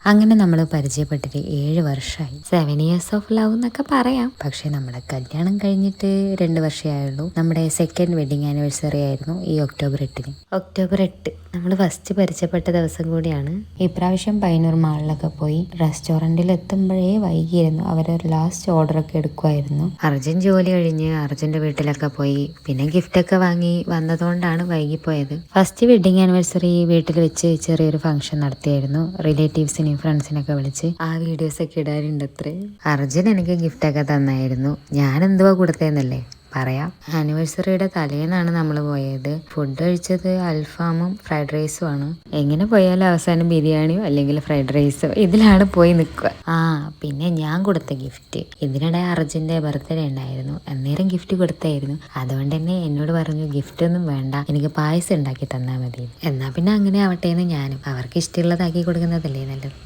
അങ്ങനെ നമ്മൾ പരിചയപ്പെട്ടിട്ട് 7 വർഷമായി. 7 years ഓഫ് ലവ് എന്നൊക്കെ പറയാം. പക്ഷെ നമ്മുടെ കല്യാണം കഴിഞ്ഞിട്ട് 2 വർഷമേ ആയുള്ളൂ. നമ്മുടെ സെക്കൻഡ് വെഡിങ് ആനിവേഴ്സറി ആയിരുന്നു ഈ ഒക്ടോബർ 8. ഒക്ടോബർ 8 നമ്മൾ ഫസ്റ്റ് പരിചയപ്പെട്ട ദിവസം കൂടിയാണ്. ഇപ്രാവശ്യം പയ്യന്നൂർ മാളിലൊക്കെ പോയി റെസ്റ്റോറൻറ്റിൽ എത്തുമ്പോഴേ വൈകിയിരുന്നു. അവരൊരു ലാസ്റ്റ് ഓർഡറൊക്കെ എടുക്കുമായിരുന്നു. അർജുൻ ജോലി കഴിഞ്ഞ് അർജുൻ്റെ വീട്ടിലൊക്കെ പോയി. പിന്നെ ഗിഫ്റ്റൊക്കെ വാങ്ങി വന്നതുകൊണ്ടാണ് വൈകിപ്പോയത്. ഫസ്റ്റ് വെഡിങ് ആനിവേഴ്സറി വീട്ടിൽ വെച്ച് ചെറിയൊരു ഫംഗ്ഷൻ നടത്തിയായിരുന്നു. റിലേറ്റീവ്സിനെയും ഫ്രണ്ട്സിനൊക്കെ വിളിച്ച് ആ വീഡിയോസ് ഒക്കെ ഇടാറുണ്ട്. അത്രേ. അർജുൻ എനിക്ക് ഗിഫ്റ്റൊക്കെ തന്നായിരുന്നു. ഞാൻ എന്തുവാ കൊടുത്തതെന്നല്ലേ പറയാം. ആനിവേഴ്സറിയുടെ തലേന്നാണ് നമ്മൾ പോയത്. ഫുഡ് കഴിച്ചത് അൽഫാമും ഫ്രൈഡ് റൈസും ആണ്. എങ്ങനെ പോയാലും അവസാനം ബിരിയാണിയോ അല്ലെങ്കിൽ ഫ്രൈഡ് റൈസോ ഇതിലാണ് പോയി നിൽക്കുക. പിന്നെ ഞാൻ കൊടുത്ത ഗിഫ്റ്റ്, ഇതിനിടെ അർജുൻ്റെ ബർത്ത്ഡേ ഉണ്ടായിരുന്നു. അന്നേരം ഗിഫ്റ്റ് കൊടുത്തായിരുന്നു. അതുകൊണ്ട് തന്നെ എന്നോട് പറഞ്ഞു ഗിഫ്റ്റ് ഒന്നും വേണ്ട, എനിക്ക് പായസം ഉണ്ടാക്കി തന്നാൽ മതി. എന്നാൽ പിന്നെ അങ്ങനെ ആവട്ടെ എന്ന് ഞാനും. അവർക്ക് ഇഷ്ടമുള്ളതാക്കി കൊടുക്കുന്നതല്ലേ നല്ലത്.